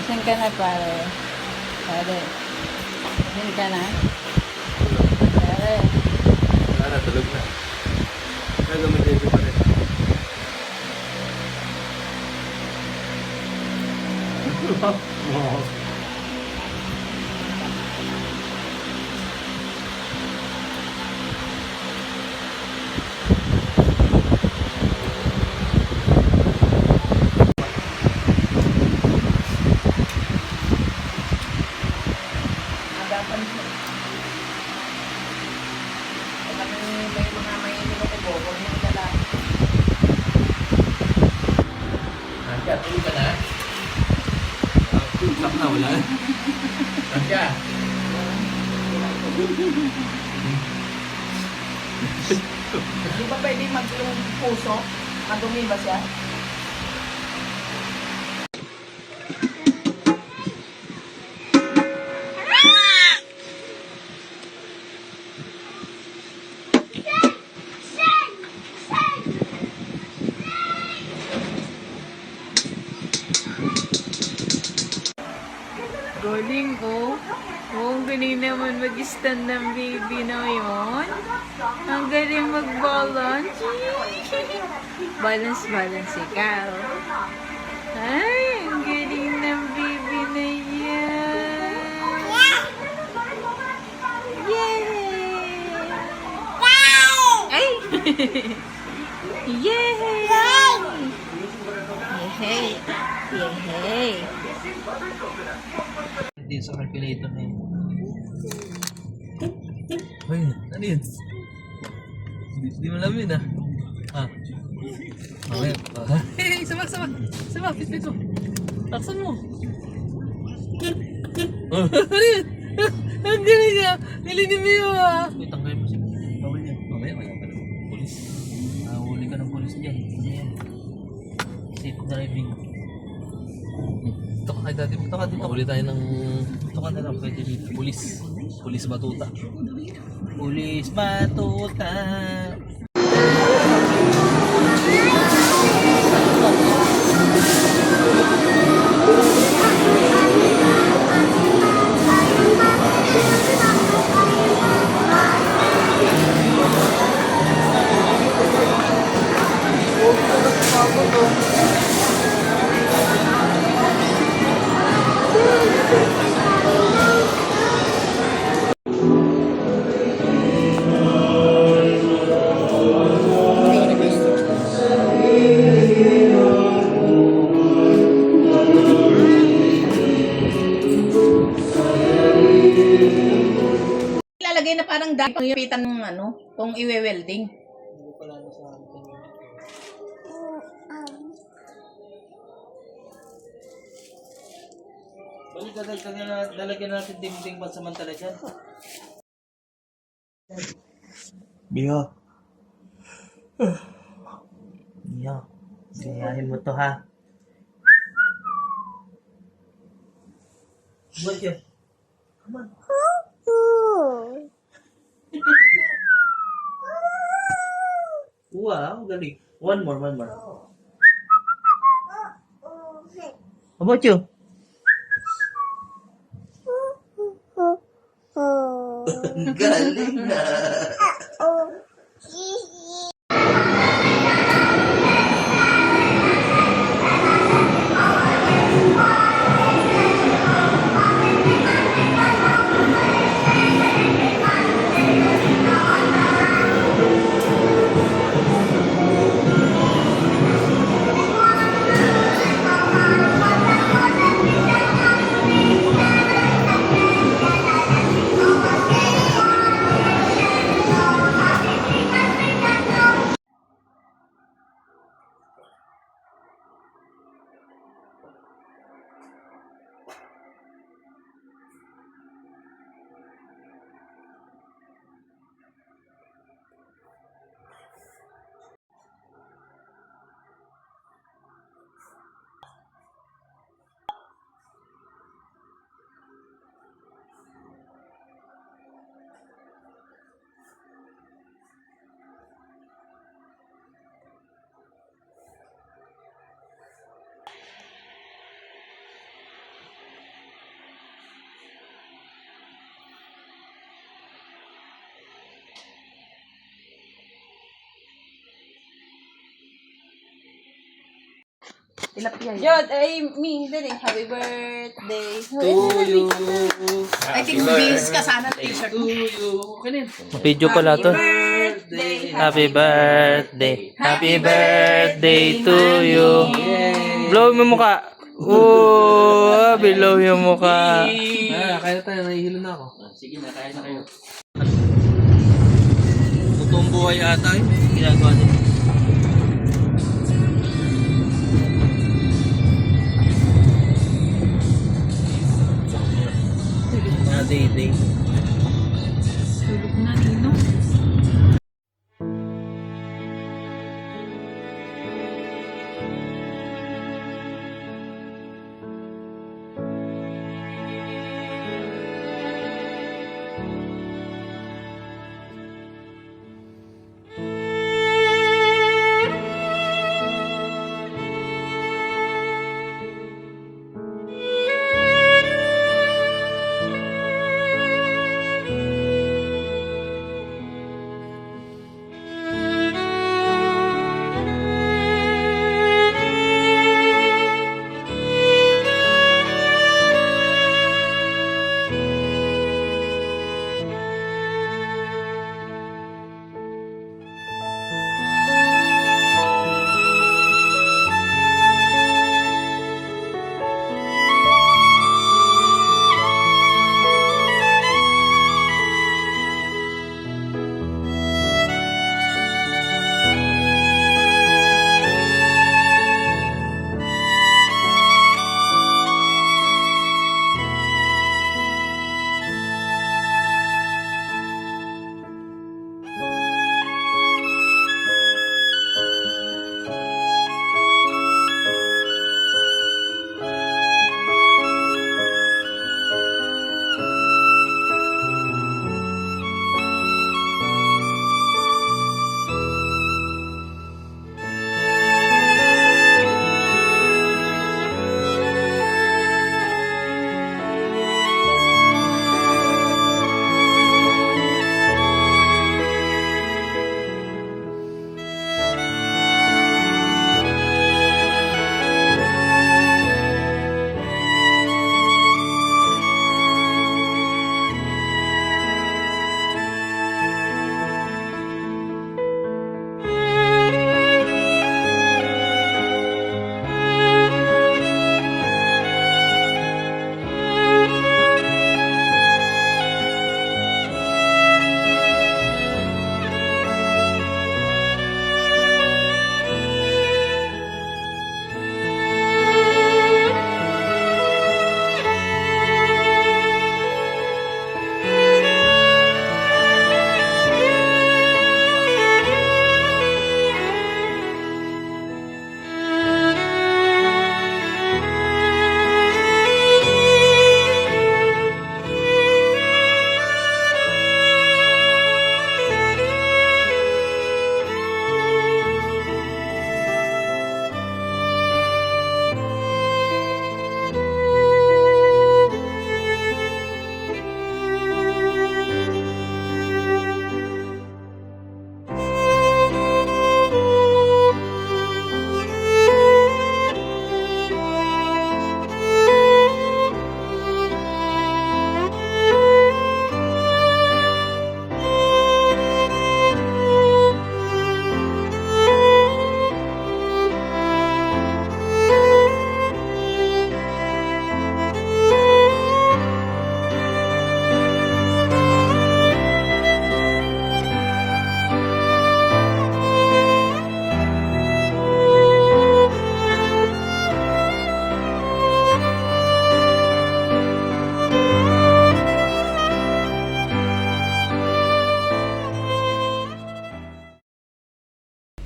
Asan ka na, pare? Pare. Asan ka na? Pare. Wala na, tulog na. Nagamitin ko pa rin. Agapan mo. Pag may mga may inukubo, huwag mo dala. Nandiyan, tulog ka na? Stop na, wala. Nandiyan. Di ba pwede mag-yung puso? Madumi ba siya? Galing ko. Oh, ang galing naman mag-stand ng baby na yun. Ang galing mag-balance. Balance, balance ikaw. Ay, ang galing ng baby na yan. Yay! Ay! Yay! Yay! Yay! Hindi sa calculator na yun. Ay, ano yun? Hindi mo alam yun ah. Ah. Mamaya. Hey, sama, sama. Sama, fit mo. Taksan mo. Oh, ano yun? Ang galing niya. Nilinim mo yun ah. May tanggay mo siya. Bawal yan. Mamaya, wala ka ng polis. Nahuli ka ng polis dyan. Ano yan? Safe driving. Ito ka kayo dati. Ito ka dito. Huli tayo ng... Ito ka na lang. Pwede dito. Pulis. Pulis batuta. Pulis batuta. Ilalagay na parang dahil pang ipitan ng ano, kung iwe-welding. Balik ka dalagyan natin dingding pansamantala dyan. Biyo. Biyo. Gayahin mo to ha. Buat ya. Come on. Wow, galing. One more. How about you? Galing na. Tilapia yun. Jod, ay, me, dali. Happy birthday. To you. I think bis ka sana t-shirt mo. Video pala to. Birthday. Happy birthday. Happy birthday to you. Blow mo mukha. Oh, below yung mukha. Kaya tayo, nahihilo na ako. Sige na, kaya na kayo. Totoong buhay ata eh. Ginagawa nila. Mga day-day. Tulog na, Nino.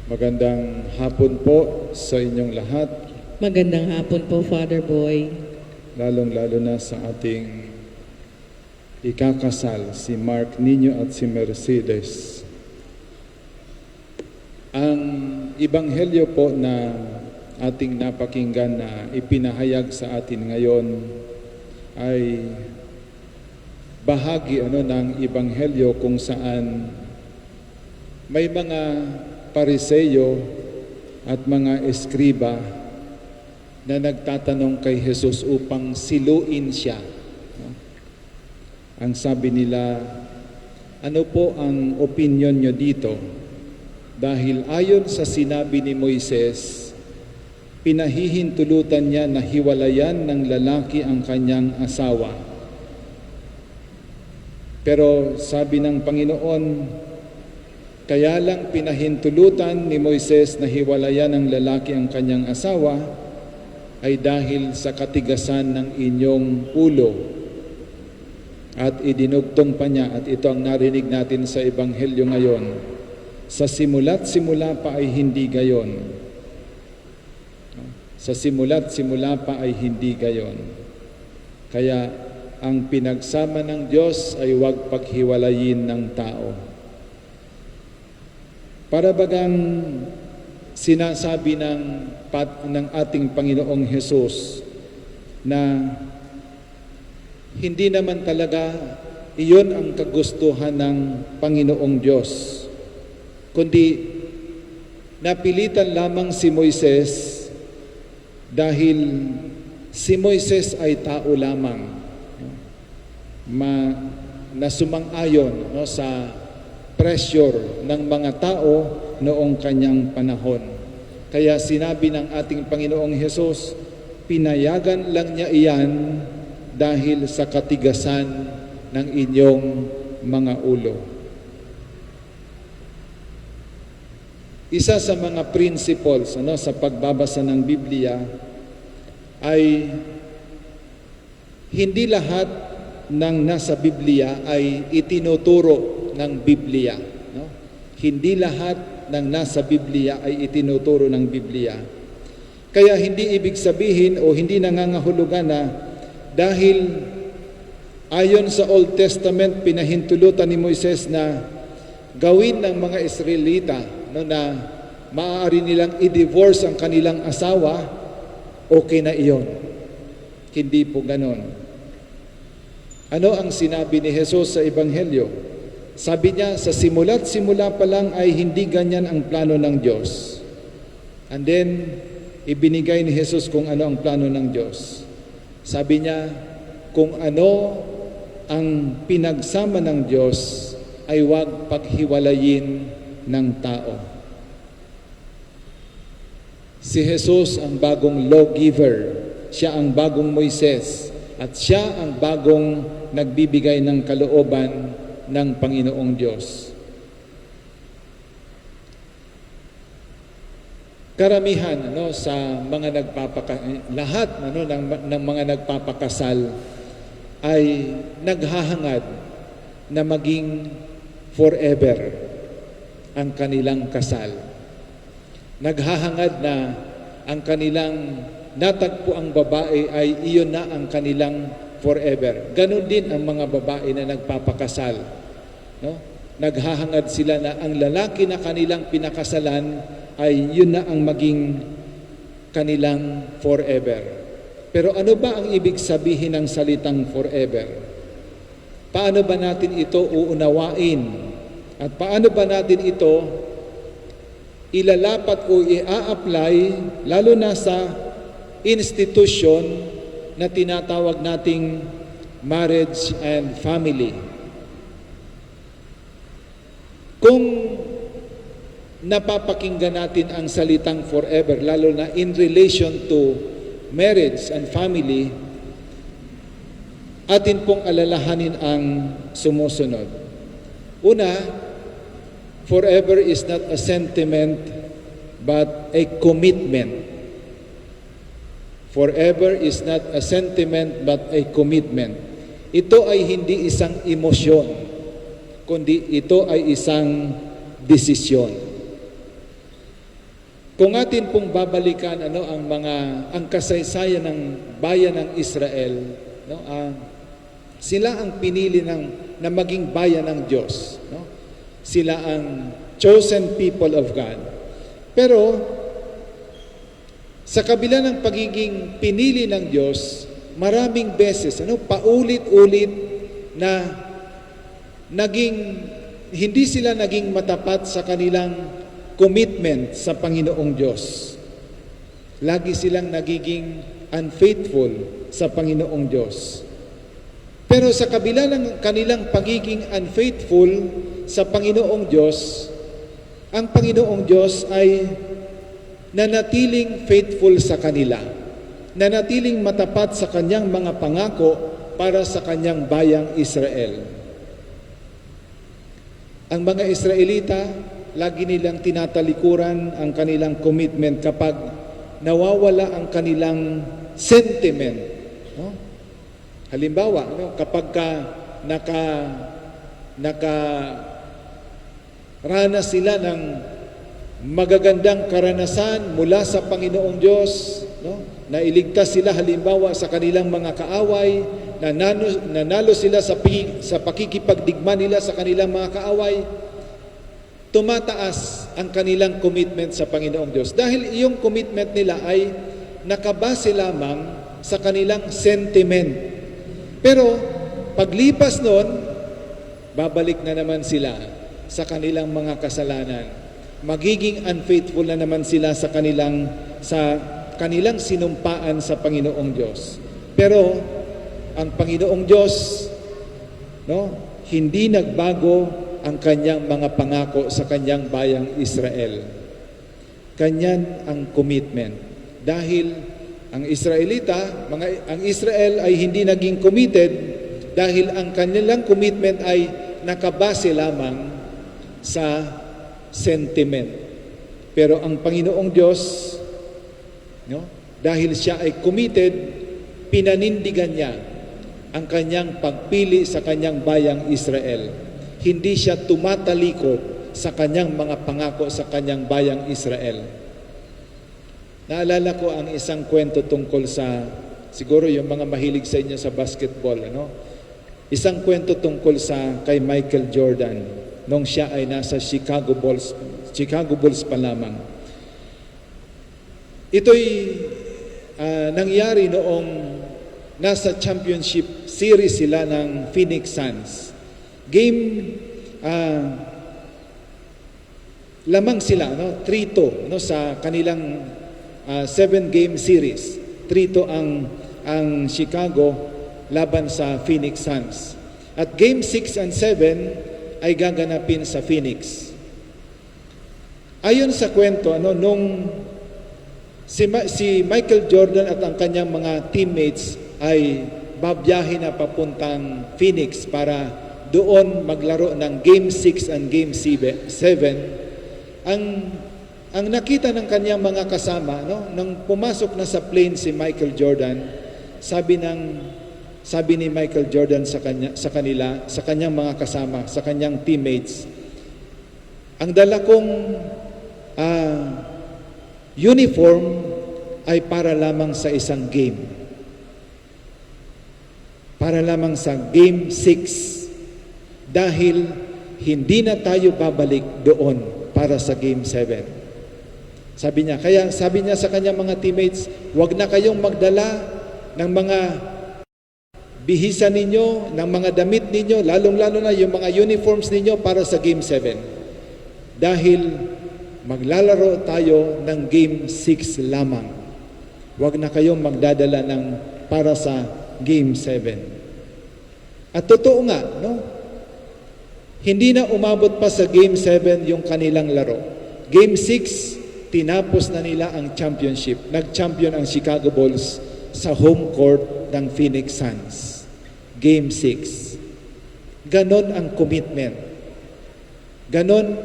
Magandang hapon po sa inyong lahat, Magandang hapon po, Father Boy. lalong-lalo na sa ating ikakasal, si Mark Nino at si Mercedes. Ang ibanghelyo po na ating napakinggan na ipinahayag sa atin ngayon ay bahagi ng ibanghelyo kung saan may mga Pariseyo at mga eskriba na nagtatanong kay Jesus upang siluin siya. No? Ang sabi nila, ano po ang opinion nyo dito? Dahil ayon sa sinabi ni Moises, pinahihintulutan niya na hiwalayan ng lalaki ang kanyang asawa. Pero sabi ng Panginoon, kaya lang pinahintulutan ni Moises na hiwalayan ng lalaki ang kanyang asawa ay dahil sa katigasan ng inyong ulo. At idinugtong pa niya, at ito ang narinig natin sa Ebanghelyo ngayon, sa simula't simula pa ay hindi gayon. Sa simula't simula pa ay hindi gayon. Kaya ang pinagsama ng Diyos ay huwag paghiwalayin ng tao. Para bagang sinasabi ng ating Panginoong Hesus na hindi naman talaga iyon ang kagustuhan ng Panginoong Diyos, kundi napilitan lamang si Moises dahil si Moises ay tao lamang na sumang-ayon sa pressure ng mga tao noong kanyang panahon. Kaya sinabi ng ating Panginoong Hesus, pinayagan lang niya iyan dahil sa katigasan ng inyong mga ulo. Isa sa mga principles sa pagbabasa ng Biblia ay hindi lahat ng nasa Biblia ay itinuturo ng Biblia. Hindi lahat ng nasa Biblia ay itinuturo ng Biblia. Kaya hindi ibig sabihin o hindi nangangahulugan na dahil ayon sa Old Testament pinahintulutan ni Moises na gawin ng mga Israelita na maaari nilang i-divorce ang kanilang asawa, okay na iyon. Hindi po ganon. Ano ang sinabi ni Jesus sa Ebanghelyo? Sabi niya, sa simula't simula pa lang ay hindi ganyan ang plano ng Diyos. And then, ibinigay ni Jesus kung ano ang plano ng Diyos. Sabi niya, kung ano ang pinagsama ng Diyos ay huwag paghiwalayin ng tao. Si Jesus ang bagong lawgiver, siya ang bagong Moises, at siya ang bagong nagbibigay ng kalooban ng Panginoong Diyos. Karamihan sa mga lahat ng mga nagpapakasal ay naghahangad na maging forever ang kanilang kasal. Naghahangad na ang kanilang natagpo ang babae ay iyon na ang kanilang forever. Ganon din ang mga babae na nagpapakasal. Naghahangad sila na ang lalaki na kanilang pinakasalan ay yun na ang maging kanilang forever. Pero ano ba ang ibig sabihin ng salitang forever? Paano ba natin ito uunawain? At paano ba natin ito ilalapat o i-a-apply lalo na sa institution na tinatawag nating marriage and family? Kung napapakinggan natin ang salitang forever, lalo na in relation to marriage and family, atin pong alalahanin ang sumusunod. Una, forever is not a sentiment but a commitment. Forever is not a sentiment but a commitment. Ito ay hindi isang emosyon, kundi ito ay isang desisyon. Kung atin pong babalikan ang kasaysayan ng bayan ng Israel, sila ang pinili na maging bayan ng Diyos. Sila ang chosen people of God. Pero sa kabila ng pagiging pinili ng Diyos, maraming beses, paulit-ulit na hindi sila naging matapat sa kanilang commitment sa Panginoong Diyos. Lagi silang nagiging unfaithful sa Panginoong Diyos. Pero sa kabila ng kanilang pagiging unfaithful sa Panginoong Diyos, ang Panginoong Diyos ay nanatiling faithful sa kanila, nanatiling matapat sa kanyang mga pangako para sa kanyang bayang Israel. Ang mga Israelita, lagi nilang tinatalikuran ang kanilang commitment kapag nawawala ang kanilang sentiment. No? Halimbawa, kapag nakaranas sila ng magagandang karanasan mula sa Panginoong Diyos, no? Nailigtas sila halimbawa sa kanilang mga kaaway, nanalo sila sa pakikipagdigma nila sa kanilang mga kaaway, tumataas ang kanilang commitment sa Panginoong Diyos. Dahil iyong commitment nila ay nakabase lamang sa kanilang sentiment. Pero paglipas noon, babalik na naman sila sa kanilang mga kasalanan. Magiging unfaithful na naman sila sa kanilang sinumpaan sa Panginoong Diyos. Pero ang Panginoong Diyos, no, hindi nagbago ang kanyang mga pangako sa kanyang bayang Israel. Kanyan ang commitment. Dahil ang ang Israel ay hindi naging committed dahil ang kanilang commitment ay nakabase lamang sa sentiment. Pero ang Panginoong Diyos, no, dahil siya ay committed, pinanindigan niya ang kanyang pagpili sa kanyang bayang Israel. Hindi siya tumatalikod sa kanyang mga pangako sa kanyang bayang Israel. Naalala ko ang isang kwento tungkol sa, siguro yung mga mahilig sa inyo sa basketball, ano? Isang kwento tungkol sa kay Michael Jordan nung siya ay nasa Chicago Bulls pa lamang. Ito'y nangyari noong nasa championship series sila ng Phoenix Suns. Lamang sila, no? 3-2, no? Sa kanilang 7-game series. 3-2 ang Chicago laban sa Phoenix Suns. At game 6 and 7 ay gaganapin sa Phoenix. Ayon sa kwento, nung si Michael Jordan at ang kanyang mga teammates ay babiyahe na papuntang Phoenix para doon maglaro ng Game 6 and Game 7, ang nakita ng kanyang mga kasama, no, nang pumasok na sa plane si Michael Jordan, sabi ni Michael Jordan sa kanyang mga kasama, sa kanyang teammates, ang dala kong uniform ay para lamang sa isang game. Para lamang sa Game 6. Dahil hindi na tayo babalik doon para sa Game 7. Sabi niya sa kanyang mga teammates, huwag na kayong magdala ng mga bihisa ninyo, ng mga damit ninyo, lalong-lalo na yung mga uniforms ninyo para sa Game 7. Dahil maglalaro tayo ng Game 6 lamang. Huwag na kayong magdadala ng para sa Game 7. At totoo nga, no? Hindi na umabot pa sa Game 7 yung kanilang laro. Game 6, tinapos na nila ang championship. Nag-champion ang Chicago Bulls sa home court ng Phoenix Suns. Game 6. Ganon ang commitment. Ganon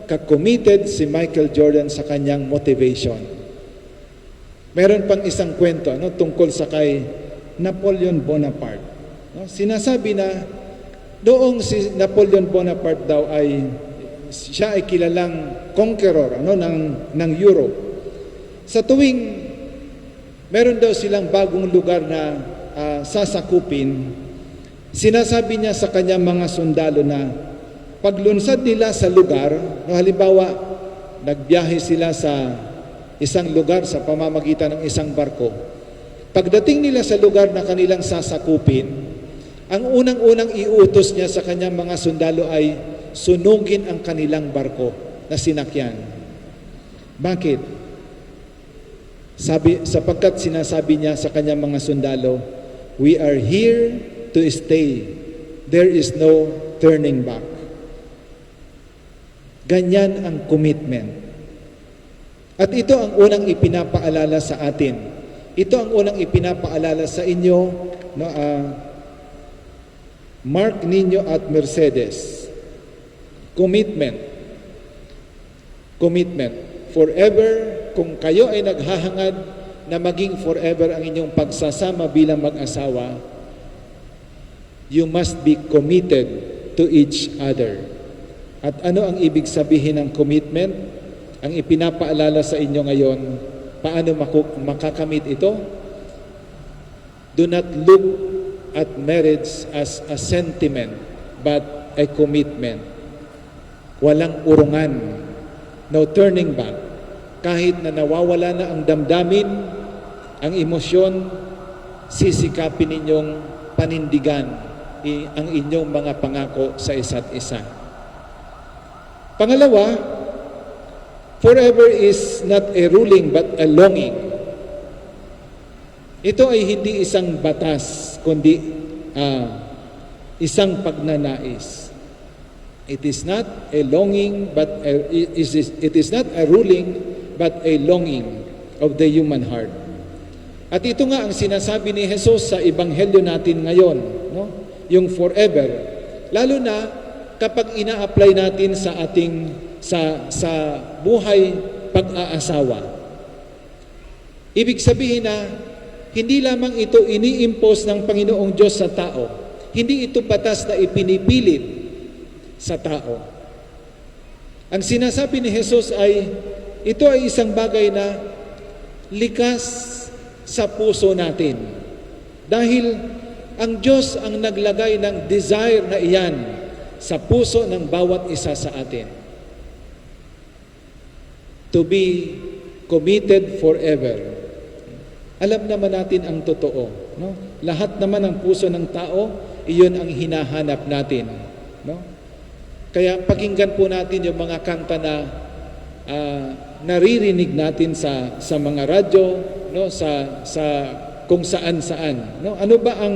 ka-committed si Michael Jordan sa kanyang motivation. Meron pang isang kwento, no, tungkol sa kay Napoleon Bonaparte. No, sinasabi na doong si Napoleon Bonaparte daw siya ay kilalang conqueror ng Europe. Sa tuwing meron daw silang bagong lugar na sasakupin, sinasabi niya sa kanyang mga sundalo na paglunsad nila sa lugar, no, halimbawa, nagbiyahe sila sa isang lugar sa pamamagitan ng isang barko. Pagdating nila sa lugar na kanilang sasakupin, ang unang-unang iutos niya sa kanyang mga sundalo ay sunugin ang kanilang barko na sinakyan. Bakit? sapagkat sinasabi niya sa kanyang mga sundalo, "We are here to stay. There is no turning back." Ganyan ang commitment. At ito ang unang ipinapaalala sa atin. Ito ang unang ipinapaalala sa inyo, no, Mark Nino at Mercedes. Commitment. Commitment. Forever, kung kayo ay naghahangad na maging forever ang inyong pagsasama bilang mag-asawa, you must be committed to each other. At ano ang ibig sabihin ng commitment? Ang ipinapaalala sa inyo ngayon, paano makakamit ito? Do not look at marriage as a sentiment, but a commitment. Walang urungan. No turning back. Kahit na nawawala na ang damdamin, ang emosyon, sisikapin ninyong panindigan ang inyong mga pangako sa isa't isa. Pangalawa, forever is not a ruling but a longing. Ito ay hindi isang batas, kundi isang pagnanais. It is not a longing, but it is not a ruling, but a longing of the human heart. At ito nga ang sinasabi ni Jesus sa ebanghelyo natin ngayon, no? Yung forever. Lalo na kapag ina-apply natin sa ating sa buhay pag-aasawa. Ibig sabihin na hindi lamang ito ini-impose ng Panginoong Diyos sa tao. Hindi ito batas na ipinipilit sa tao. Ang sinasabi ni Jesus ay, ito ay isang bagay na likas sa puso natin. Dahil ang Diyos ang naglagay ng desire na iyan sa puso ng bawat isa sa atin. To be committed forever. Alam naman natin ang totoo, no? Lahat naman ng puso ng tao, iyon ang hinahanap natin, no? Kaya pakinggan po natin yung mga kanta na naririnig natin sa mga radyo, no, sa kung saan-saan, no? Ano ba ang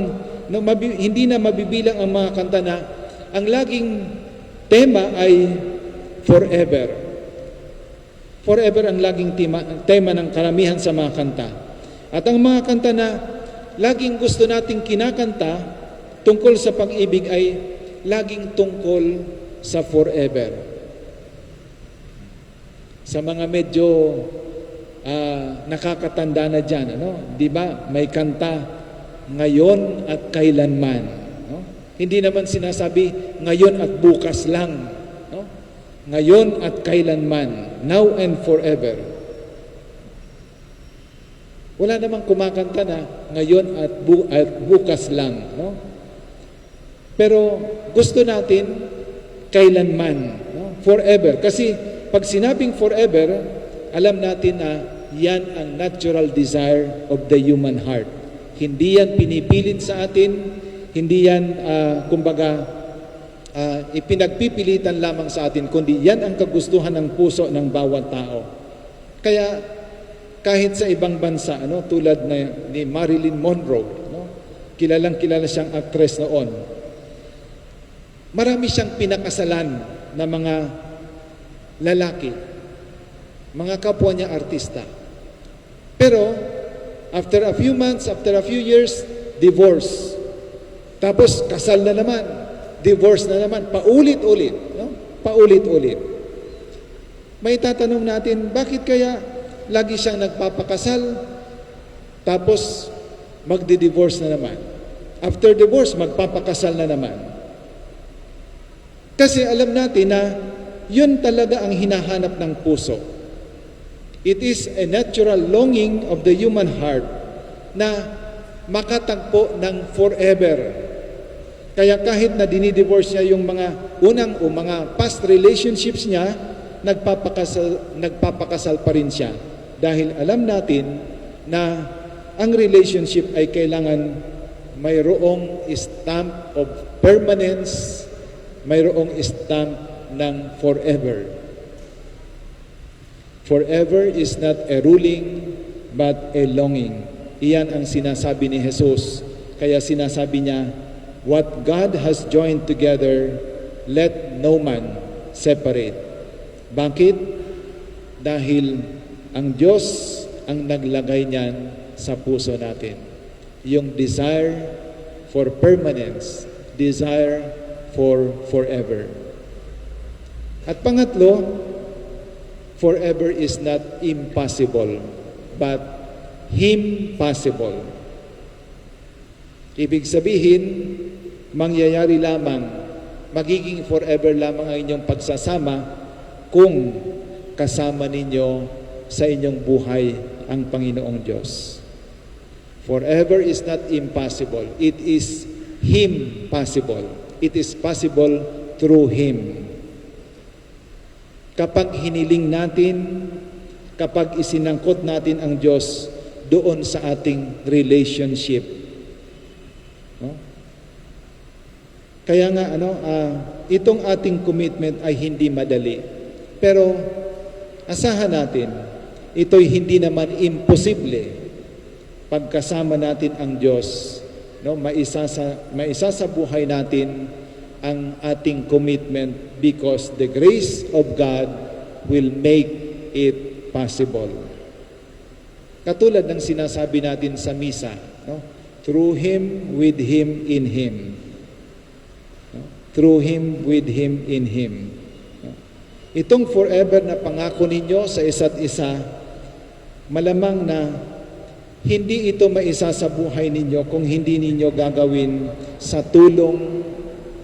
hindi na mabibilang ang mga kanta na ang laging tema ay forever. Forever ang laging tema ng karamihan sa mga kanta. At ang mga kanta na laging gusto nating kinakanta tungkol sa pag-ibig ay laging tungkol sa forever. Sa mga medyo nakakatanda na dyan, ano? Di ba? May kanta, ngayon at kailanman. No? Hindi naman sinasabi, ngayon at bukas lang. No? Ngayon at kailanman. Now and forever. Wala namang kumakanta na ngayon at bukas lang. No? Pero gusto natin kailanman. No? Forever. Kasi pag sinabing forever, alam natin na yan ang natural desire of the human heart. Hindi yan pinipilit sa atin, hindi yan, ipinagpipilitan lamang sa atin, kundi yan ang kagustuhan ng puso ng bawat tao. Kaya, kahit sa ibang bansa, ano, tulad ni Marilyn Monroe, no? Kilalang-kilala siyang actress noon. Marami siyang pinakasalan na mga lalaki, mga kapwa niya artista. Pero, after a few months, after a few years, divorce. Tapos, kasal na naman. Divorce na naman. Paulit-ulit. No? Paulit-ulit. May tatanong natin, bakit kaya lagi siyang nagpapakasal, tapos magdi-divorce na naman? After divorce, magpapakasal na naman. Kasi alam natin na yun talaga ang hinahanap ng puso. It is a natural longing of the human heart na makatagpo ng forever. Kaya kahit na dinidivorce niya yung mga unang o mga past relationships niya, nagpapakasal pa rin siya. Dahil alam natin na ang relationship ay kailangan mayroong stamp of permanence, mayroong stamp ng forever. Forever is not a ruling, but a longing. Iyan ang sinasabi ni Jesus. Kaya sinasabi niya, what God has joined together, let no man separate. Bakit? Dahil ang Diyos ang naglagay niyan sa puso natin. Yung desire for permanence, desire for forever. At pangatlo, forever is not impossible, but Him possible. Ibig sabihin, mangyayari lamang, magiging forever lamang ang inyong pagsasama kung kasama ninyo sa inyong buhay ang Panginoong Diyos. Forever is not impossible. It is Him possible. It is possible through Him. Kapag hiniling natin, kapag isinangkot natin ang Diyos doon sa ating relationship. No? Kaya nga, itong ating commitment ay hindi madali. Pero, asahan natin, ito'y hindi naman imposible pagkasama natin ang Diyos. No? Maisa sa buhay natin ang ating commitment because the grace of God will make it possible. Katulad ng sinasabi natin sa misa, no? Through Him, with Him, in Him. No? Through Him, with Him, in Him. No? Itong forever na pangako ninyo sa isa't isa, malamang na hindi ito maisa sa buhay ninyo kung hindi ninyo gagawin sa tulong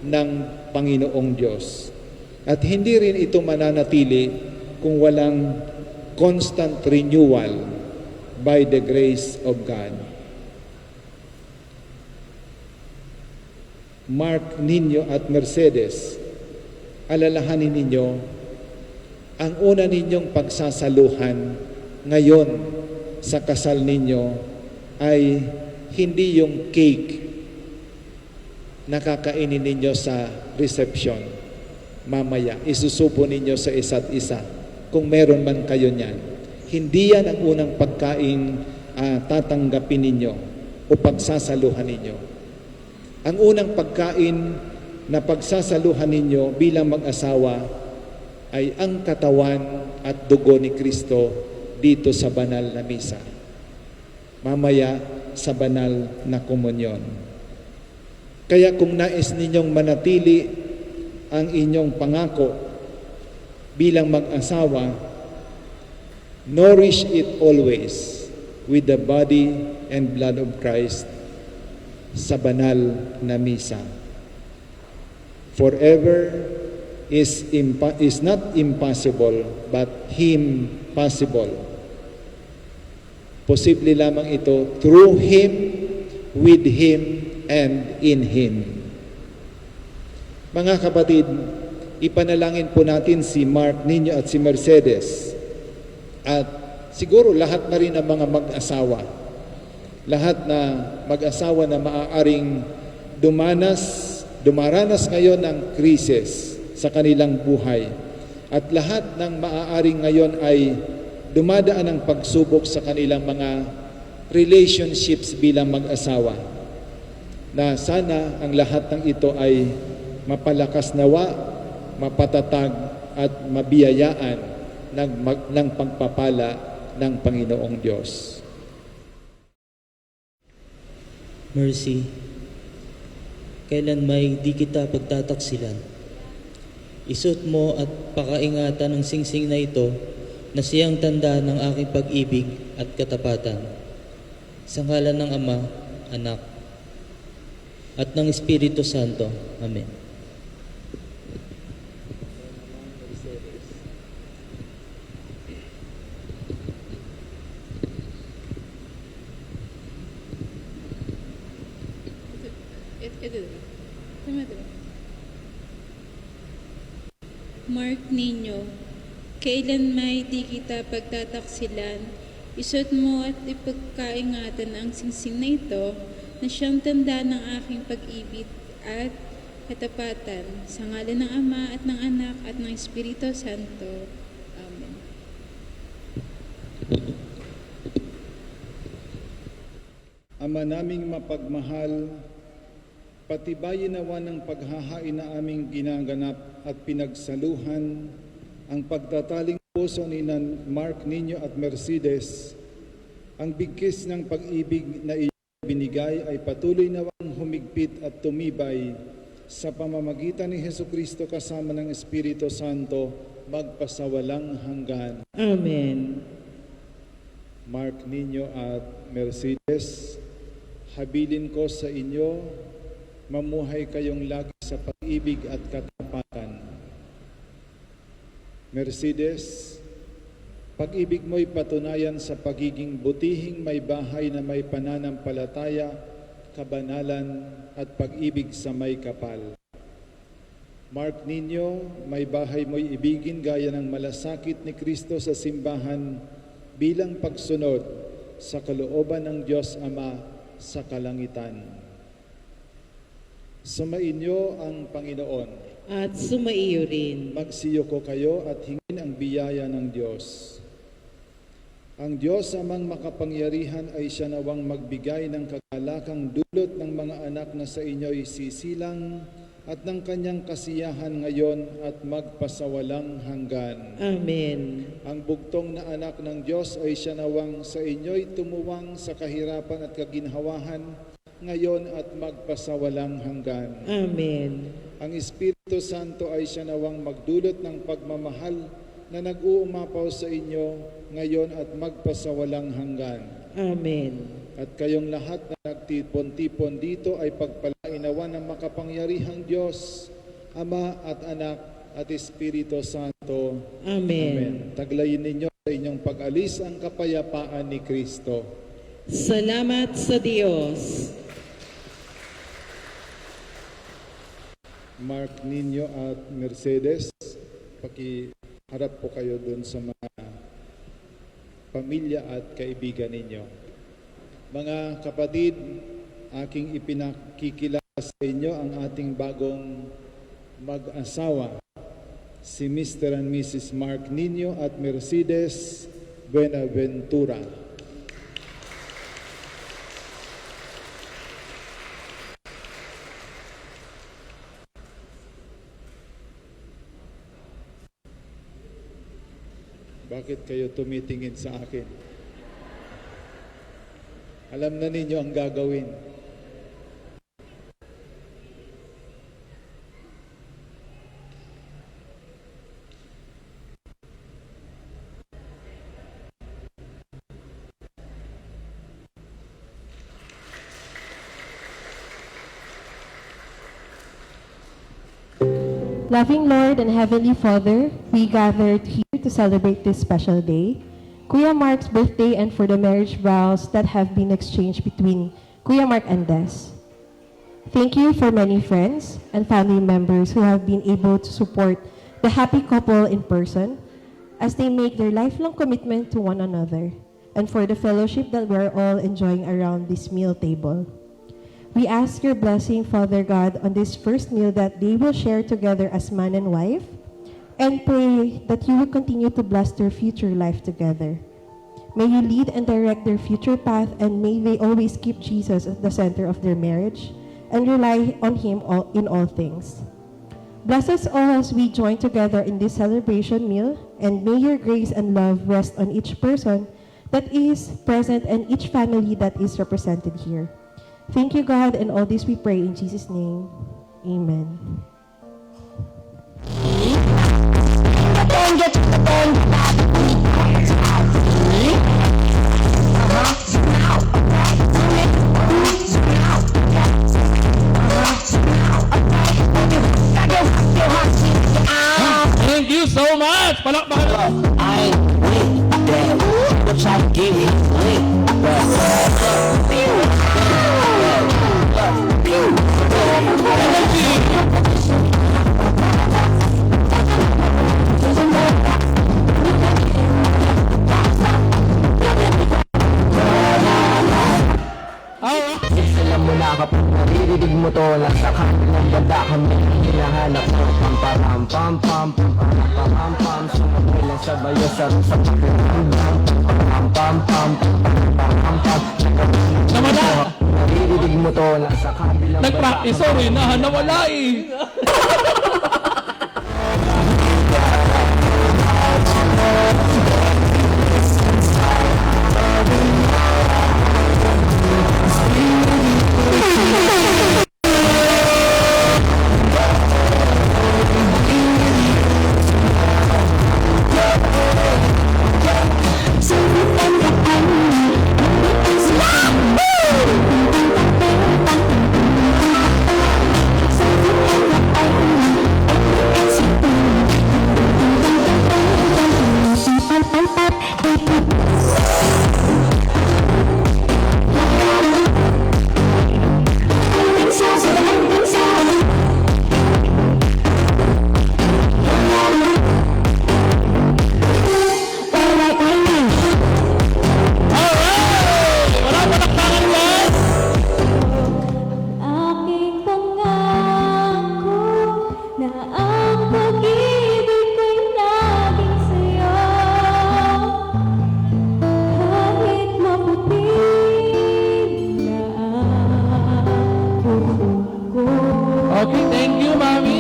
ng Panginoong Diyos. At hindi rin ito mananatili kung walang constant renewal by the grace of God. Mark ninyo at Mercedes, alalahanin ninyo, ang una ninyong pagsasaluhan ngayon sa kasal ninyo ay hindi yung cake na kakainin ninyo sa reception. Mamaya, isusubo ninyo sa isa't isa kung meron man kayo niyan. Hindi yan ang unang pagkain tatanggapin ninyo o pagsasaluhan ninyo. Ang unang pagkain na pagsasaluhan ninyo bilang mag-asawa ay ang katawan at dugo ni Kristo dito sa banal na misa. Mamaya sa banal na komunyon. Kaya kung nais ninyong manatili ang inyong pangako bilang mag-asawa, nourish it always with the body and blood of Christ sa banal na misa. Forever is not impossible, but Him possible. Posible lamang ito through Him, with Him, and in Him. Mga kapatid, ipanalangin po natin si Mark ninyo at si Mercedes. At siguro lahat na rin ng mga mag-asawa. Lahat na mag-asawa na maaaring dumaranas ngayon ng krisis sa kanilang buhay. At lahat ng maaaring ngayon ay dumadaan ng pagsubok sa kanilang mga relationships bilang mag-asawa. Na sana ang lahat ng ito ay mapalakas nawa, mapatatag at mabiyayaan ng pagpapala ng Panginoong Diyos. Mercy, kailan may di kita pagtataksilan. Isuot mo at pakaingatan ang singsing na ito na siyang tanda ng aking pag-ibig at katapatan. Sa ngalan ng Ama, Anak, at ng Espiritu Santo. Amen. Mark ninyo, kailan may di kita pagtataksilan, isuot mo at ipagkaingatan ang singsing na ito na siyang tanda ng aking pag-ibig at katapatan. Sa ngalan ng Ama at ng Anak at ng Espiritu Santo. Amen. Ama naming mapagmahal, patibayin nawa ng paghahain na aming ginaganap at pinagsaluhan ang pagtataling puso ni Mark Nino at Mercedes. Ang bigkis ng pag-ibig na iyong binigay ay patuloy nawang humigpit at tumibay sa pamamagitan ni Hesukristo kasama ng Espiritu Santo magpasawalang hanggan. Amen. Mark Nino at Mercedes, habilin ko sa inyo, mamuhay kayong lagi sa pag-ibig at katapatan. Mercedes, pag-ibig mo'y patunayan sa pagiging butihing may bahay na may pananampalataya, kabanalan at pag-ibig sa may kapal. Mark Nino, may bahay mo'y ibigin gaya ng malasakit ni Kristo sa simbahan bilang pagsunod sa kalooban ng Diyos Ama sa kalangitan. Sumainyo ang Panginoon. At sumaiyo rin. Magsiyoko kayo at hingin ang biyaya ng Diyos. Ang Diyos amang makapangyarihan ay siya nawang magbigay ng kagalakang dulot ng mga anak na sa inyo'y sisilang at ng kanyang kasiyahan ngayon at magpasawalang hanggan. Amen. Ang bugtong na anak ng Diyos ay siya nawang sa inyo'y tumuwang sa kahirapan at kaginhawahan ngayon at magpasawalang hanggan. Amen. Ang Espiritu Santo ay siya nawang magdulot ng pagmamahal na nag-uumapaw sa inyo ngayon at magpasawalang hanggan. Amen. At kayong lahat na nagtipon-tipon dito ay pagpalainawan ng makapangyarihang Diyos, Ama at Anak at Espiritu Santo. Amen. Taglayin ninyo sa inyong pag-alis ang kapayapaan ni Kristo. Salamat sa Diyos. Mark Nino at Mercedes, pakiharap po kayo doon sa mga pamilya at kaibigan ninyo. Mga kapatid, aking ipinakikilala sa inyo ang ating bagong mag-asawa, si Mr. and Mrs. Mark Nino at Mercedes Buenaventura. Bakit kayo tumitingin sa akin? Alam na ninyo ang gagawin. Loving Lord and Heavenly Father, we gathered here to celebrate this special day, Kuya Mark's birthday, and for the marriage vows that have been exchanged between Kuya Mark and Des. Thank you for many friends and family members who have been able to support the happy couple in person as they make their lifelong commitment to one another, and for the fellowship that we're all enjoying around this meal table. We ask your blessing, Father God, on this first meal that they will share together as man and wife, and pray that you will continue to bless their future life together. May you lead and direct their future path, and may they always keep Jesus at the center of their marriage and rely on Him in all things. Bless us all as we join together in this celebration meal, and may your grace and love rest on each person that is present and each family that is represented here. Thank you, God, and all this we pray in Jesus' name. Amen. Thank you so much! Palakpakan! I with that. What try to give it with Alam mo na kapag naririnig mo to, nasa kabilang banda kami hinahanap mo. Pam pam pam pam pam pam pam pam sumabay lang sa bayo sa pakiramdam. Pam pam pam pam pam pam pam. Eh, sorry na, nawala eh. Aking pangako na ang pag-ibig ko'y laging sa'yo. Kahit maputi na ang buhok ko. Okay, thank you, Mami.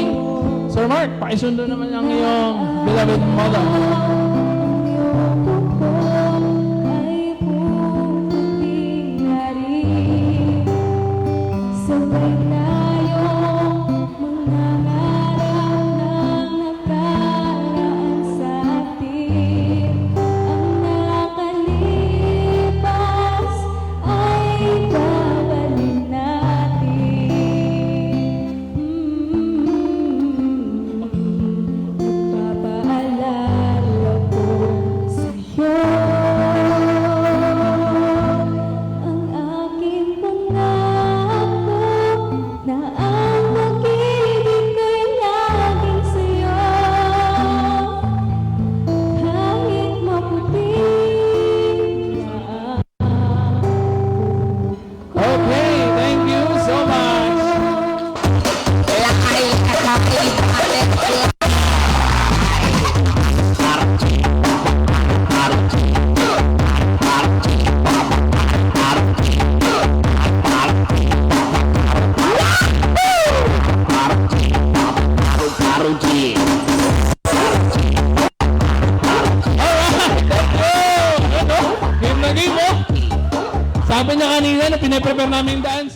Sir Mark, pakisundo naman ang iyong beloved mother. Ang iyong buhok ay puputing na rin. Sabay tayong mangangarap ng nakaraan sa atin. Ang nakalipas ay babalik natin. Nagpapaalala ko sa'yo ang aking pangako na ang pag-ibig ko'y laging sa'yo. Kahit maputi na ang Okay, thank you so much. Game na game, oh. Sabi niya kanina na pinaprepare namin yung dance.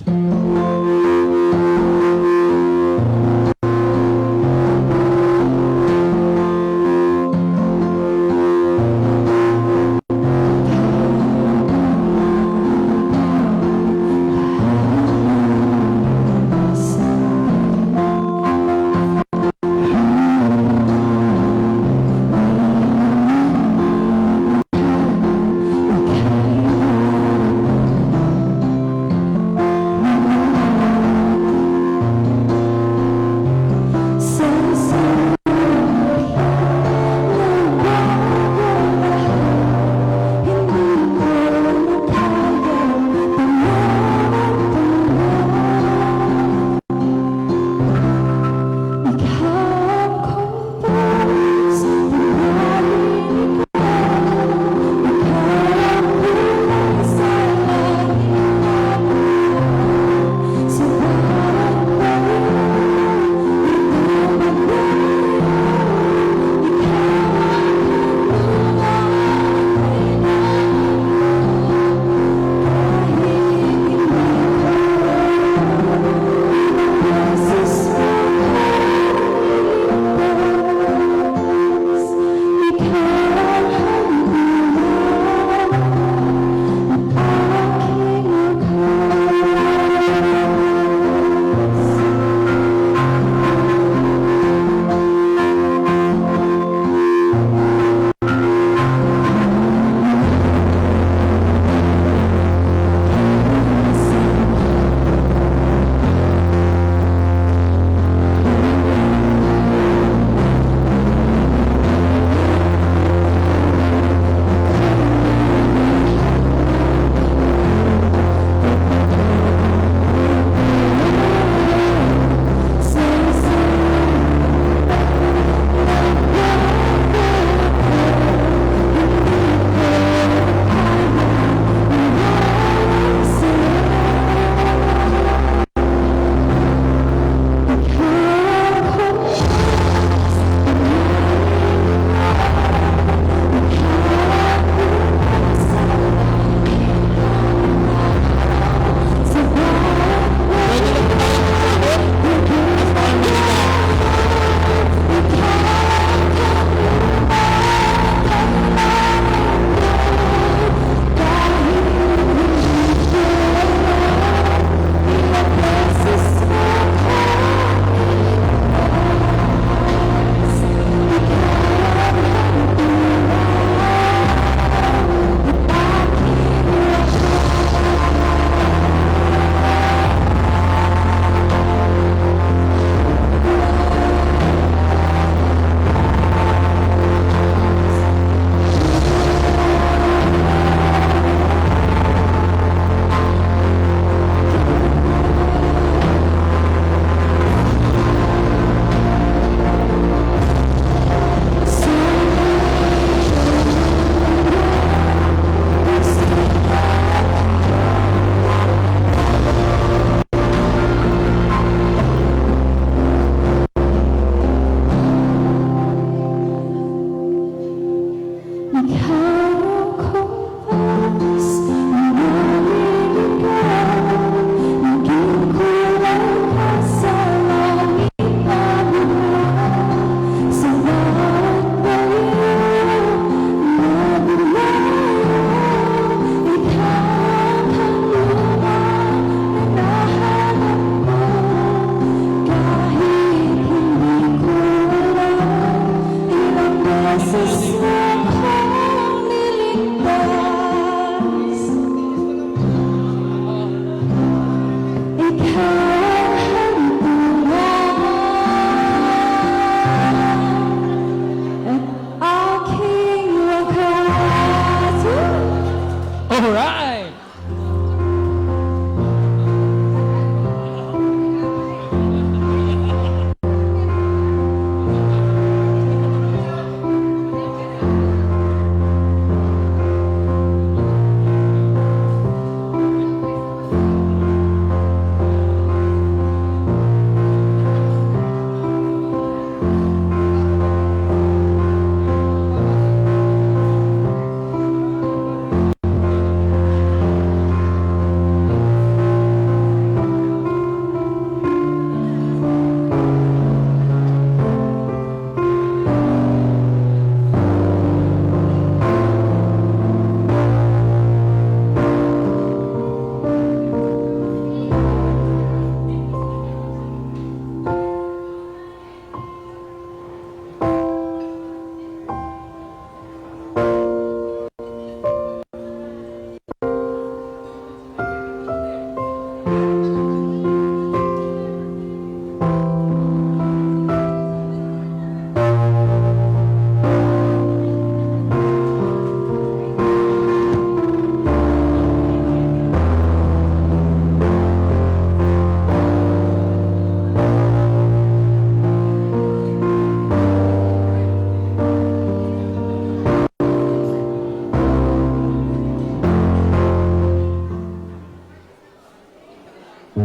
There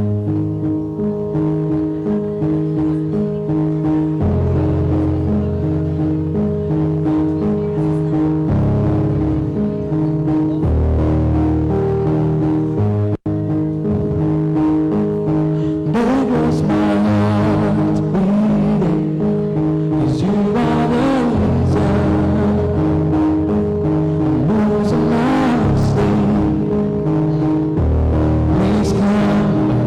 goes my heart beating, 'cause you are the reason I'm losing my sleep. Please come back.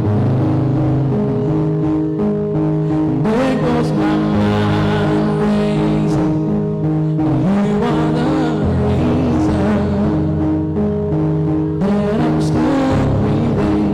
There goes my mind racing, you are the reason that I'm still breathing.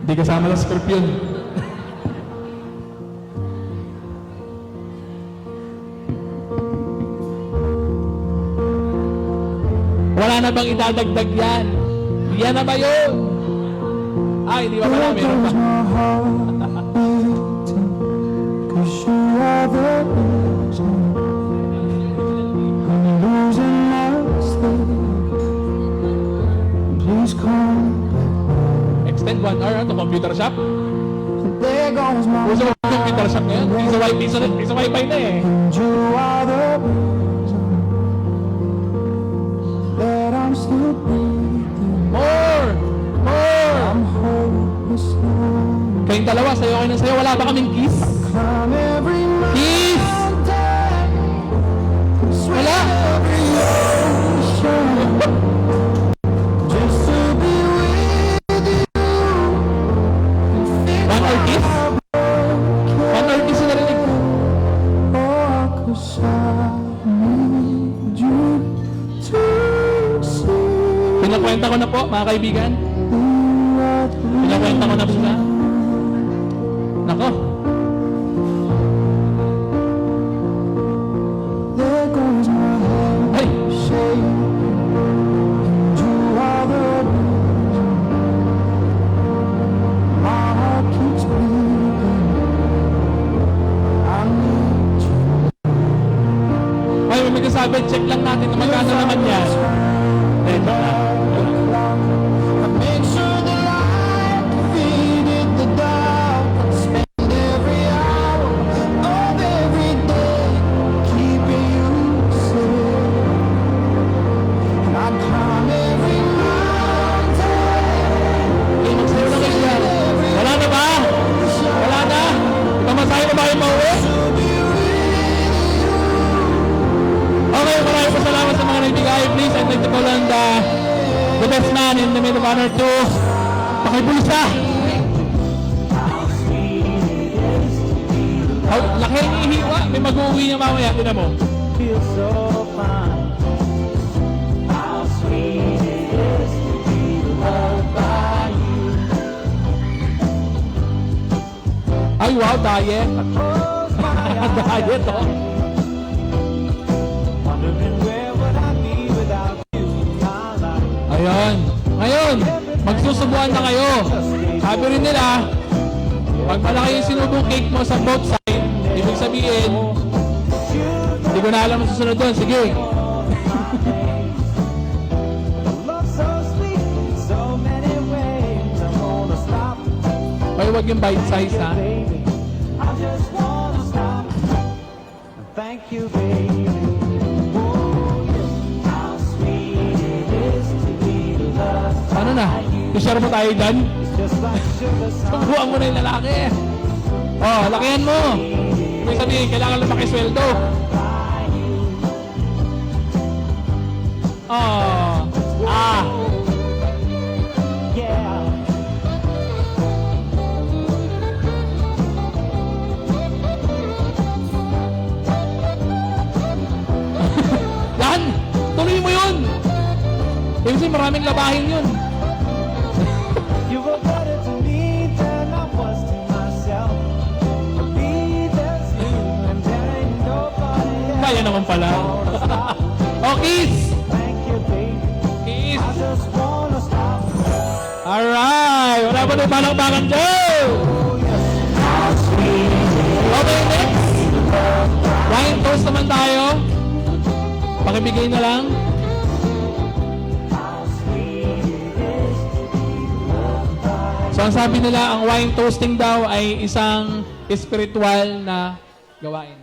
Di kasama ng scorpion. Wala na bang idadagdag yan? Yan na ba yun? Ay, hindi ba pala meron pa? Extend 1 hour to computer shop? Uso mo computer shop ngayon? Isa wifi na eh. More! Kayong dalawa, sayo kayo ng sayo. Wala ba kaming kiss? Kiss! Wala! One or kiss? One or kiss na narinig ko. Pinakwenta ko na po, mga kaibigan. Pinakwenta ko na po sila. Nako. Ay! Ibabed check lang natin na magkano naman yan. Then, Make sure the light defeated the dark. Spend every hour of every day keeping you safe. And I'd climb every mountain. magsayo na kayo yan. Wala na ba? Wala na? Pamasahe na ba kayo mauwi? Okay, maraming salamat sa mga nagbigay. Please, I'd like to call on the best man in the maid of honor to pakibulsa. Laki ang ihiwa. May mag-uwi niya mamaya. Tinan mo. Feel so fine. How sweet it is to be loved by you. Ay, wow, diet. Close my eyes. Diet, oh. Wondering where would I be without you in my life. Ayun. Ngayon, magsusubuan na kayo. Sabi rin nila, pag malaki yung sinubong cake mo sa both side, ibig sabihin, hindi ko na alam ang susunod doon. Sige. Love so sweet in so many ways. I wanna stop, Ay, wag yung bite size, ha? baby. I just wanna stop. Thank you, baby. Oh, yes. How sweet it is to be loved. Ano na? I-share mo tayo dyan? Just like sugar. Subuhan mo na yung lalaki. Oh, lakihan mo. Ibig sabihin, kailangan lumaki sweldo. Oh. Ah. Yeah. Yan! Tuloy mo yun! Ibig sabihin, maraming labahin yun. You were better to me than I was to myself. Believe there's you and there ain't nobody else. Kaya naman pala. Oh, kiss! Thank you, baby. Kiss! I just wanna stop. Alright! Wala pa na balak-bakan dyan! Okay, next! Wine toast naman tayo. Pakibigay na lang. So, ang sabi nila, ang wine toasting daw ay isang spiritual na gawain.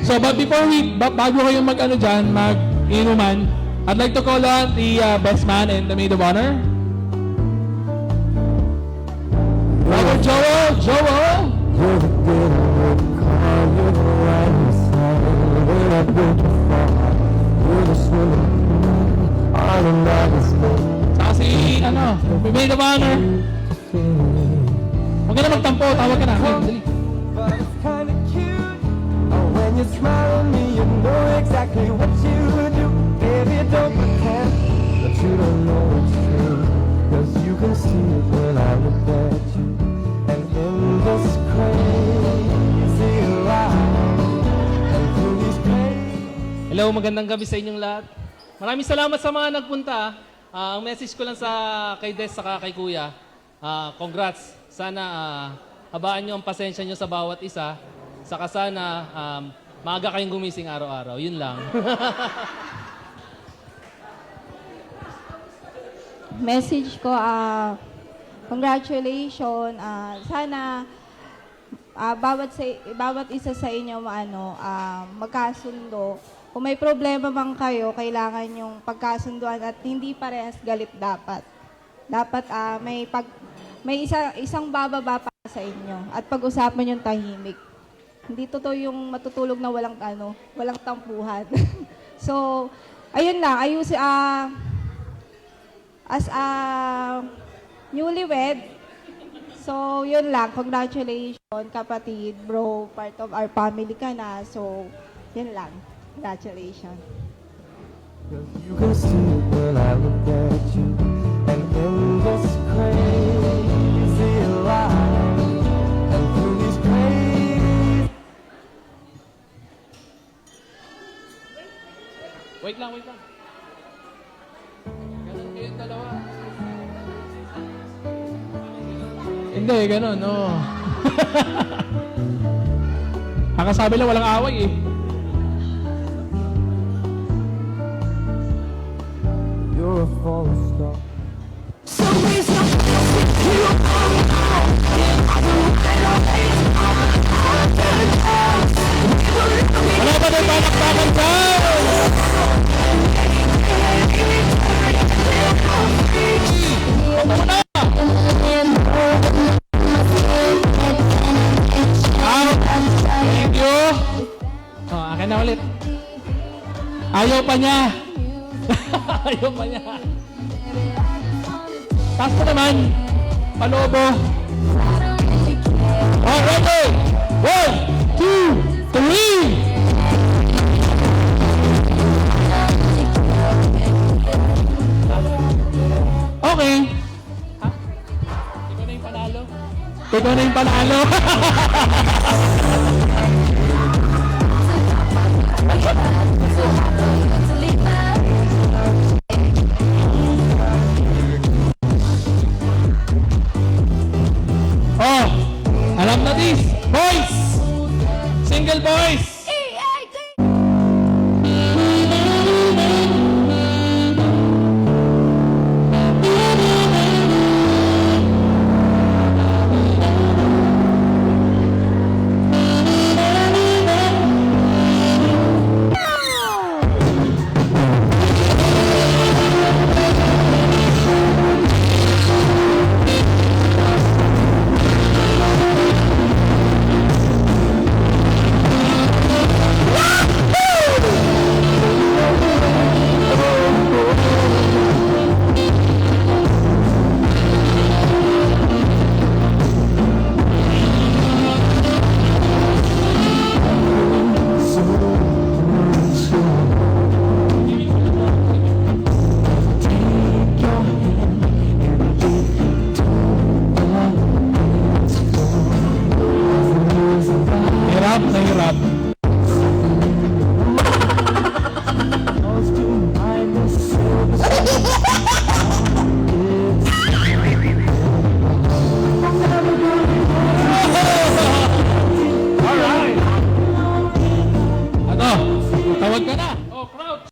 So, but before bago kayo mag-ano dyan, mag-inuman, I'd like to call on the best man and the maid of honor. Robert Joel! Joel! You're the good old car, you're the right side. When I break your fall, you're the swimming pool. On another stage. Saka si, maid of honor. Huwag ka na magtampo, tawag ka na. Okay, dali. But it's kinda cute. Oh, when you smile at me, you know exactly what you do. Baby, don't pretend that you don't know it's true. 'Cause you can see it when I look at you. And in this crazy life, and through these pages. Hello, magandang gabi sa inyong lahat. Maraming salamat sa mga nagpunta. Ang message ko lang kay Des saka kay Kuya, congrats. Sana habaan nyo ang pasensya nyo sa bawat isa. Saka sana maaga kayong gumising araw-araw. Yun lang. Message ko, congratulations. Sana bawat isa sa inyo magkasundo. Kung may problema man kayo, kailangan yung pagkasunduan at hindi parehas galit dapat. Dapat may isang bababa pa sa inyo at pag-usapan yung tahimik. Hindi totoo yung matutulog na walang tampuhan. So, ayun lang, as a newlywed, so yun lang, congratulations kapatid, bro, part of our family ka na. So, yun lang. Congratulations. 'Cause you can see it when I look at you. And in this crazy life, and through these crazy. Wait lang. Ganun kayong dalawa. Hindi, ganun, no. Kakasabi lang, walang away eh. You're a falling star. Wala ba tayo palakpakan dyan? Out. Thank you. Oh, akin na ulit. Ayaw pa niya. Ayaw pa niya. Taas pa naman. Palobo. Oh, ready? 1, 2, 3. Okay. Ha? Ikaw na yung panalo? Ikaw na yung panalo? Oh, alam na this. Boys! Single boys! Hirap na hirap. Alright. Ano? Tawag ka na. Oh, crouch.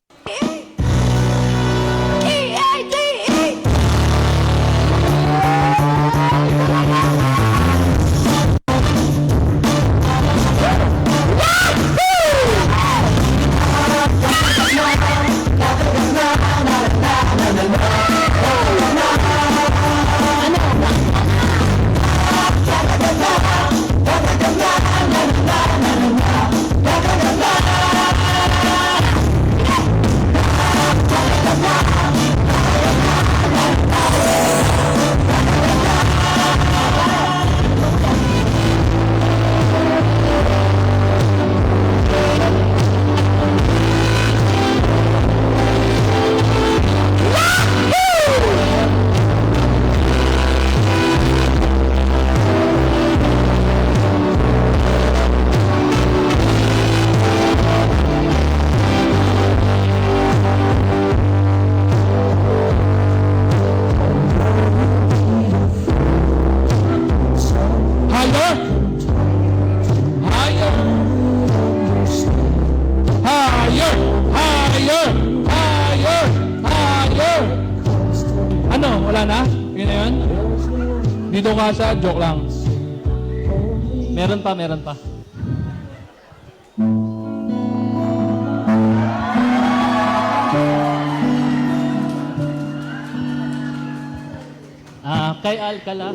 Higher! Higher! Higher! Higher! Higher! Higher! Ano? Wala na? Yun na yun? Dito ka sa joke lang. Meron pa, meron pa. Kay Alcala.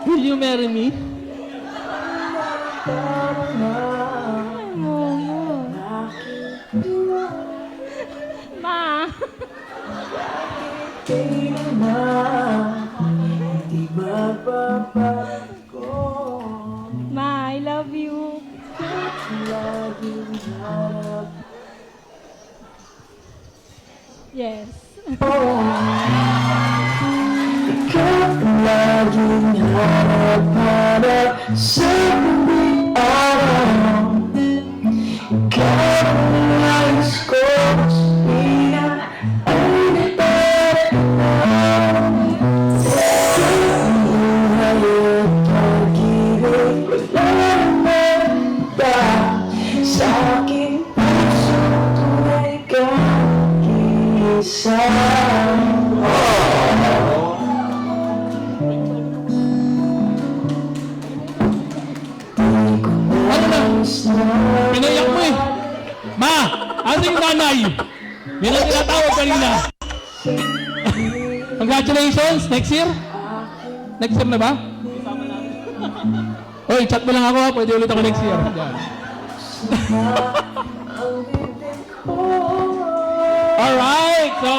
Will you marry me? Ma! Ma, I love you. Yes. Laging harap-harap sa buming araw. Ikaw ang nais ko sa ay nagtatanaw. Sa buhay Ano na? Pinayak mo eh. Ma! Ano yung nanay? Yan ang tinatawag kanina. Congratulations! Next year? Next year na ba? Oy, chat mo lang ako ha. Pwede ulit ako next year. Yan. Alright! So,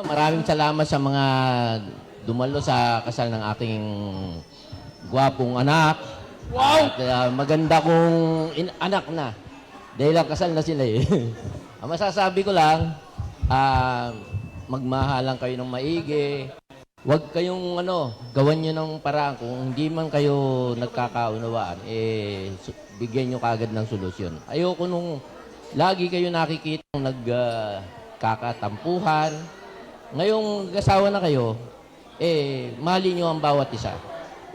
Maraming salamat sa mga dumalo sa kasal ng aking gwapong anak. wow! At maganda kong anak na. Dahil lang kasal na sila eh. Ang masasabi ko lang, magmahalan kayo ng maigi. Huwag kayong gawan nyo ng paraan. Kung hindi man kayo nagkakaunawaan, bigyan nyo kagad ng solusyon. Ayoko nung lagi kayo nakikita nagkakatampuhan. Ngayong kasawa na kayo, mahalin nyo ang bawat isa.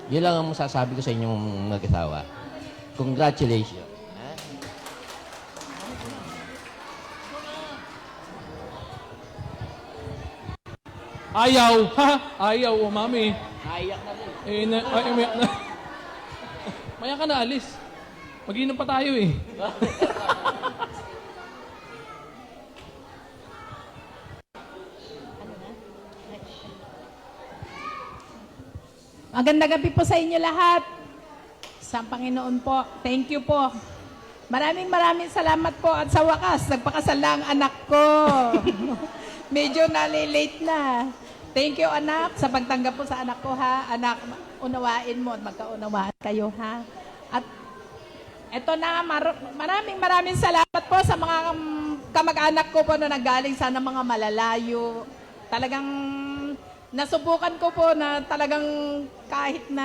Yun lang ang masasabi ko sa inyong mag-asawa. Congratulations. Ayaw! Ha? Ayaw, mami. Ayak na rin. Mayak na. Mayak ka na, alis. Mag-inom pa tayo eh. Magandang gabi po sa inyo lahat. Sa Panginoon po. Thank you po. Maraming salamat po at sa wakas, nagpakasal na ang anak ko. Medyo nalilate na. Thank you anak sa pagtanggap po sa anak ko ha. Anak, unawain mo at magkaunawaan kayo ha. At eto na, maraming salamat po sa mga kamag-anak ko po na nanggaling sana mga malalayo. Talagang nasubukan ko po na talagang kahit na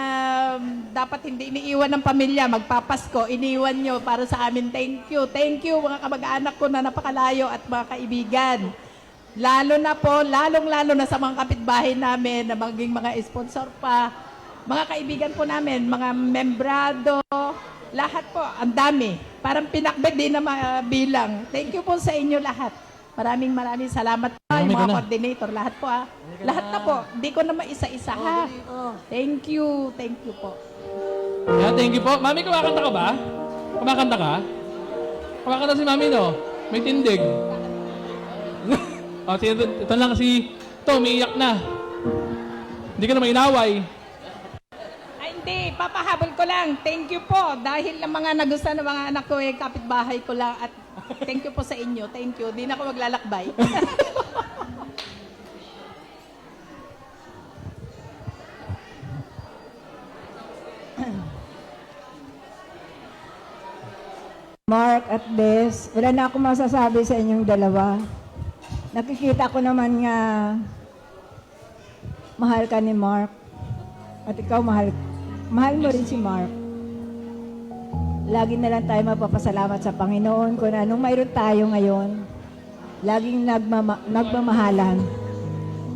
dapat hindi iniiwan ng pamilya, magpapasko, iniwan nyo para sa amin. Thank you. Thank you mga kamag-anak ko na napakalayo at mga kaibigan. Lalo na sa mga kapitbahay namin na maging mga sponsor pa. Mga kaibigan po namin, mga membrado, lahat po, ang dami. Parang pinakbet din na bilang. Thank you po sa inyo lahat. Maraming salamat po, yung mga coordinator, lahat po ha. Lahat na po, hindi ko na maisa-isa ha. Thank you po. Yeah, thank you po. Mami, kumakanta ka ba? Kumakanta ka? Kumakanta si Mami, no? May tindig. Ito lang kasi, umiiyak na. Hindi ka na mainaway. Ay, hindi. Papahabol ko lang. Thank you po. Dahil ang mga nagustuhan ng mga anak ko, kapitbahay ko lang. At thank you po sa inyo. Thank you. Di na ako maglalakbay. Mark at Des, wala na akong masasabi sa inyong dalawa. Nakikita ko naman nga mahal ka ni Mark. At ikaw mahal mo rin si Mark. Lagi na lang tayo mapapasalamat sa Panginoon kung anong mayroon tayo ngayon. Laging nagmamahalan.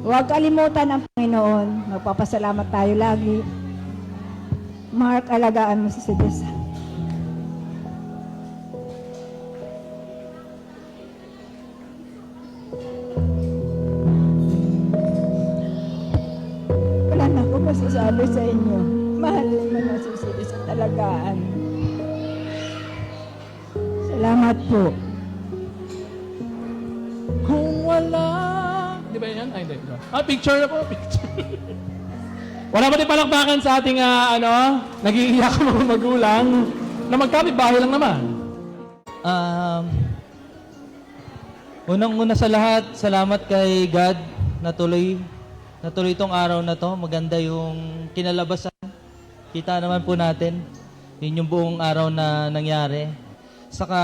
Huwag kalimutan ang Panginoon. Magpapasalamat tayo lagi. Mark, alagaan mo si Des. Masasabi sa inyo, mahalin mo na susili sa talagaan. Salamat po. Kung wala... Di ba yan? Ay, hindi. Picture na po. Picture. Wala ba din palakpakan sa ating, nag-iiyak mga magulang na magkapit-bahay lang naman? Unang-una sa lahat, salamat kay God na tuloy itong araw na to. Maganda yung kinalabasan. Kita naman po natin. Yun yung buong araw na nangyari. Saka,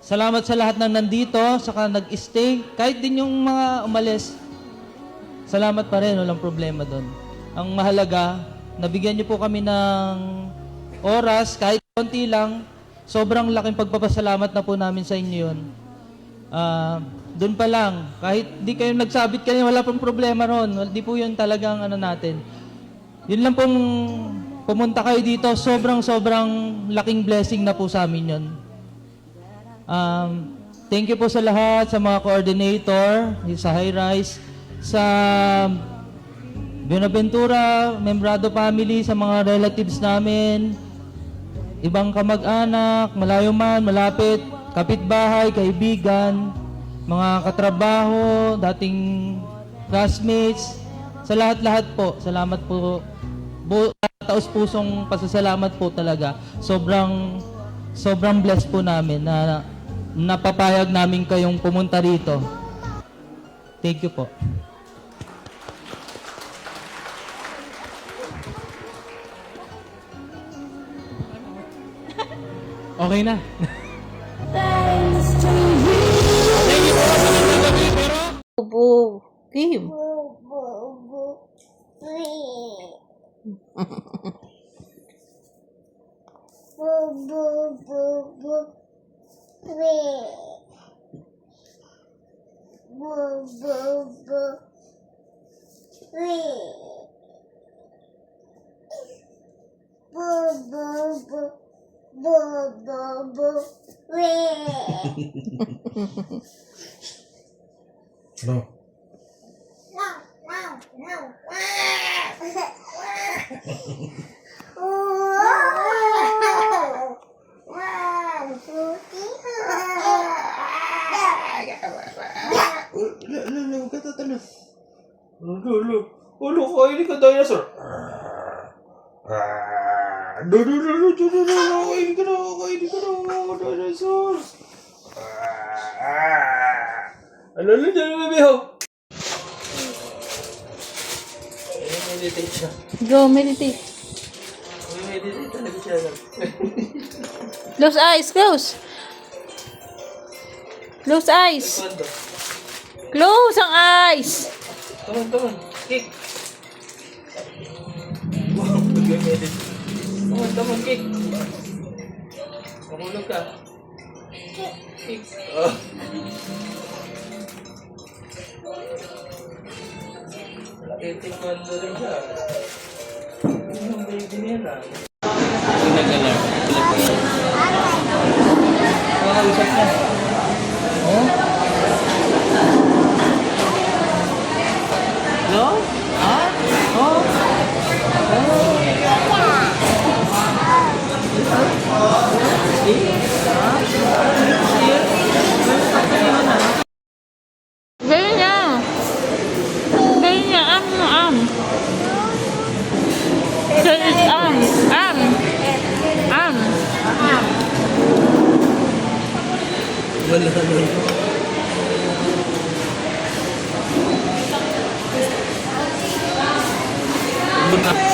salamat sa lahat ng nandito. Saka nag-stay. Kahit din yung mga umalis. Salamat pa rin. Walang problema doon. Ang mahalaga, nabigyan niyo po kami ng oras. Kahit konti lang. Sobrang laking pagpapasalamat na po namin sa inyo yun. Doon pa lang, kahit di kayo nagsabit kayo, wala pong problema ron. Di po yun talagang natin. Yun lang pong pumunta kayo dito, sobrang laking blessing na po sa amin yun. Thank you po sa lahat, sa mga coordinator, sa High Rise, sa Buenaventura, Membrado family, sa mga relatives namin, ibang kamag-anak, malayo man, malapit, kapitbahay, kaibigan, mga katrabaho, dating classmates, sa lahat-lahat po, salamat po. Taos-pusong pasasalamat po talaga. Sobrang blessed po namin na napapayag namin kayong pumunta rito. Thank you po. Okay na. Bubu. Game. No. Huwag ka tatalo. Ulo ko, hindi ka dinosaur. Kainin ka na, dinosaur. Ano dyan yung bebeho? Meditate siya. Go, meditate. Meditate talaga siya. Close eyes, close. Close eyes. Close ang eyes. Come on. Kick. Wow, mag-meditate. Come on, kick. Mahulog ka. Kick. Oh. Lakiting man mo rin siya. Yung baby nila. Makakausap na. Oh? No? Ha? Oh? Ganyan. Ganyan, am. That is am. Wala.